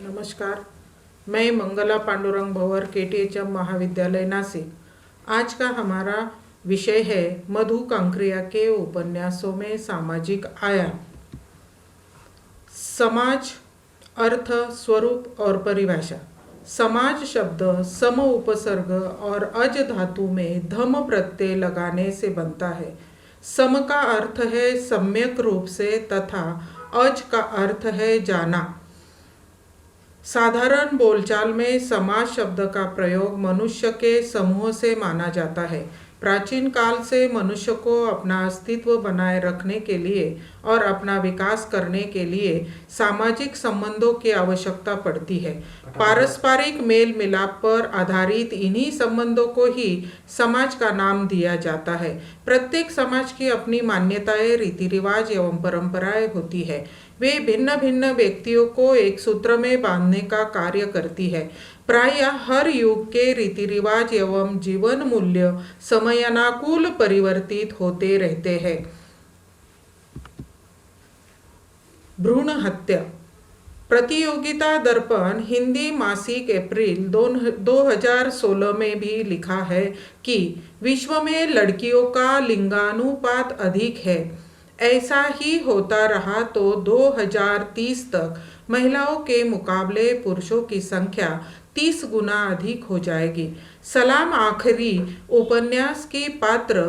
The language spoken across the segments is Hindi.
नमस्कार। मैं मंगला पांडुरंग भंवर KTHM महाविद्यालय नासिक। आज का हमारा विषय है मधु कांकरिया के उपन्यासों में सामाजिक आयाम। समाज, अर्थ, स्वरूप और परिभाषा। समाज शब्द सम उपसर्ग और अज धातु में धम प्रत्यय लगाने से बनता है। सम का अर्थ है सम्यक रूप से तथा अज का अर्थ है जाना। साधारण बोलचाल में समाज शब्द का प्रयोग मनुष्य के समूह से माना जाता है। प्राचीन काल से मनुष्य को अपना अस्तित्व बनाए रखने के लिए और अपना विकास करने के लिए सामाजिक संबंधों की आवश्यकता पड़ती है। पारस्परिक मेल मिलाप पर आधारित इन्हीं संबंधों को ही समाज का नाम दिया जाता है। प्रत्येक समाज की अपनी मान्यताएं, रीति रिवाज एवं परंपराएं होती है। वे भिन्न भिन्न व्यक्तियों को एक सूत्र में बांधने का कार्य करती है। प्रायः हर युग के रीति रिवाज एवं जीवन मूल्य समयानुकूल परिवर्तित होते रहते हैं। भ्रूण हत्या। प्रतियोगिता दर्पण हिंदी मासिक अप्रैल 2016 में भी लिखा है कि विश्व में लड़कियों का लिंगानुपात अधिक है। ऐसा ही होता रहा तो 2030 तक महिलाओं के मुकाबले पुरुषों की संख्या 30 गुना अधिक हो जाएगी। सलाम आखिरी उपन्यास की पात्र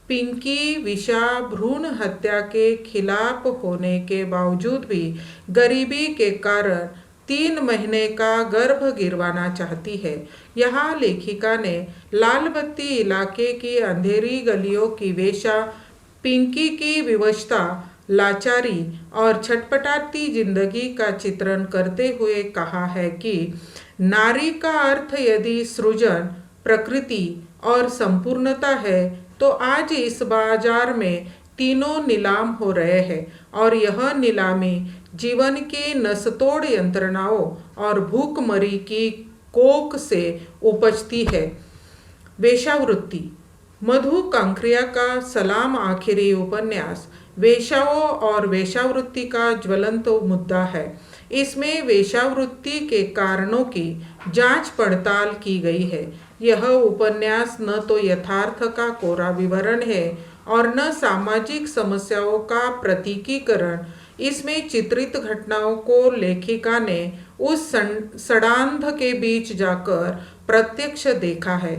पिंकी विशा भ्रूण हत्या के खिलाफ होने के बावजूद भी गरीबी के कारण 3 महीने का गर्भ गिरवाना चाहती है। यहाँ लेखिका ने लाल बत्ती इलाके की अंधेरी गलियों की वेश्या पिंकी की विवशता, लाचारी और छटपटाती जिंदगी का चित्रण करते हुए कहा है कि नारी का अर्थ यदि सृजन, प्रकृति और संपूर्णता है तो आज इस बाजार में तीनों नीलाम हो रहे हैं और यह नीलामी जीवन की नसतोड़ यंत्रणाओं और भूखमरी की कोख से उपजती है। वेश्यावृत्ति। मधु कांकरिया का सलाम आखिरी उपन्यास वेश्याओं और वेश्यावृत्ति का ज्वलंत मुद्दा है। इसमें वेश्यावृत्ति के कारणों की जांच पड़ताल की गई है। यह उपन्यास न तो यथार्थ का कोरा विवरण है और न सामाजिक समस्याओं का प्रतीकीकरण। इसमें चित्रित घटनाओं को लेखिका ने उस सड़ांध के बीच जाकर प्रत्यक्ष देखा है।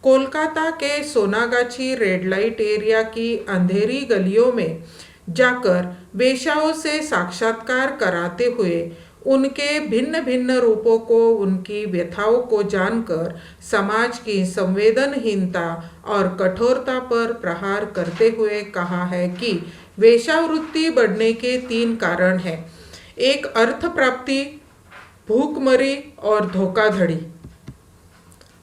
कोलकाता के सोनागाछी रेड लाइट एरिया की अंधेरी गलियों में जाकर वेश्याओं से साक्षात्कार कराते हुए उनके भिन्न भिन्न रूपों को, उनकी व्यथाओं को जानकर समाज की संवेदनहीनता और कठोरता पर प्रहार करते हुए कहा है कि वेश्यावृत्ति बढ़ने के 3 कारण हैं। 1. अर्थ प्राप्ति, भूखमरी और धोखाधड़ी।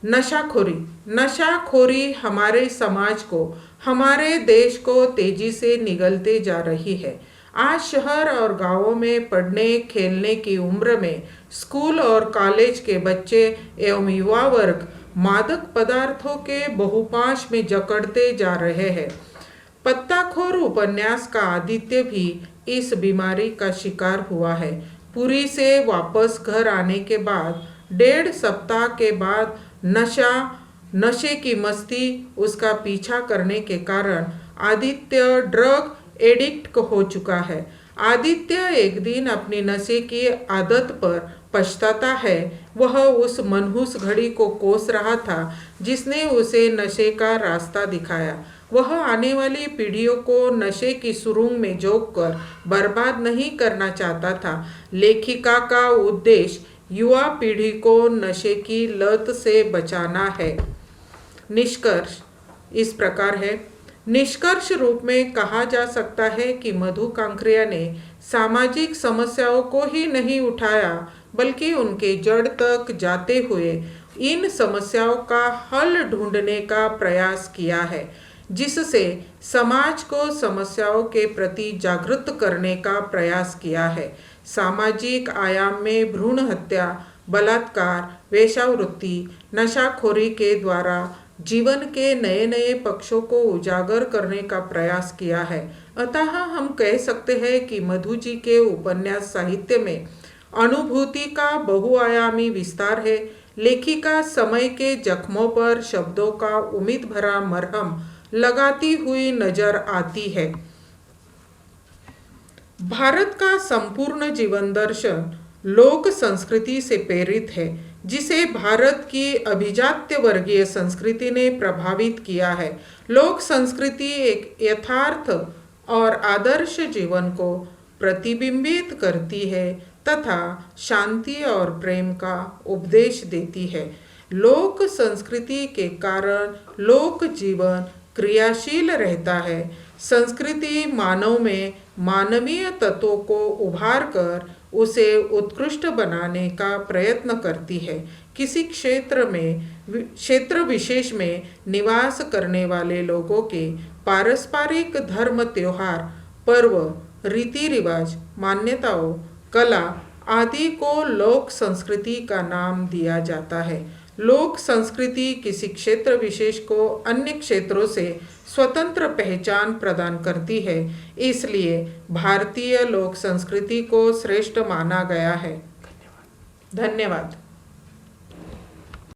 नशाखोरी। नशाखोरी हमारे समाज को, हमारे देश को तेजी से निगलते जा रही है। आज शहर और गांवों में पढ़ने खेलने की उम्र में स्कूल और कॉलेज के बच्चे एवं युवा वर्ग मादक पदार्थों के बहुपाश में जकड़ते जा रहे हैं। पत्ताखोर उपन्यास का आदित्य भी इस बीमारी का शिकार हुआ है। पुरी से वापस घर आने के बाद 1.5 सप्ताह के बाद नशे की मस्ती उसका पीछा करने के कारण आदित्य ड्रग एडिक्ट हो चुका है। आदित्य एक दिन अपनी नशे की आदत पर पछताता है। वह उस मनहूस घड़ी को कोस रहा था जिसने उसे नशे का रास्ता दिखाया। वह आने वाली पीढ़ियों को नशे की सुरुंग में झोंककर बर्बाद नहीं करना चाहता था। लेखिका का उद्देश्य युवा पीढ़ी को नशे की लत से बचाना है। निष्कर्ष इस प्रकार है। निष्कर्ष रूप में कहा जा सकता है कि मधु कांकरिया ने सामाजिक समस्याओं को ही नहीं उठाया बल्कि उनके जड़ तक जाते हुए इन समस्याओं का हल ढूंढने का प्रयास किया है, जिससे समाज को समस्याओं के प्रति जागृत करने का प्रयास किया है। सामाजिक आयाम में भ्रूण हत्या, बलात्कार, वेश्यावृत्ति, नशाखोरी के द्वारा जीवन के नए नए पक्षों को उजागर करने का प्रयास किया है। अतः हम कह सकते हैं कि मधु जी के उपन्यास साहित्य में अनुभूति का बहुआयामी विस्तार है। लेखिका समय के जख्मों पर शब्दों का उम्मीद भरा मरहम लगाती हुई नजर आती है। भारत का संपूर्ण जीवन दर्शन लोक संस्कृति से प्रेरित है, जिसे भारत की अभिजात्य वर्गीय संस्कृति ने प्रभावित किया है। लोक संस्कृति एक यथार्थ और आदर्श जीवन को प्रतिबिंबित करती है तथा शांति और प्रेम का उपदेश देती है। लोक संस्कृति के कारण लोक जीवन क्रियाशील रहता है। संस्कृति मानव में मानवीय तत्वों को उभार कर उसे उत्कृष्ट बनाने का प्रयत्न करती है। किसी क्षेत्र विशेष में निवास करने वाले लोगों के पारस्परिक धर्म, त्योहार, पर्व, रीति रिवाज, मान्यताओं, कला आदि को लोक संस्कृति का नाम दिया जाता है। लोक संस्कृति किसी क्षेत्र विशेष को अन्य क्षेत्रों से स्वतंत्र पहचान प्रदान करती है। इसलिए भारतीय लोक संस्कृति को श्रेष्ठ माना गया है। धन्यवाद।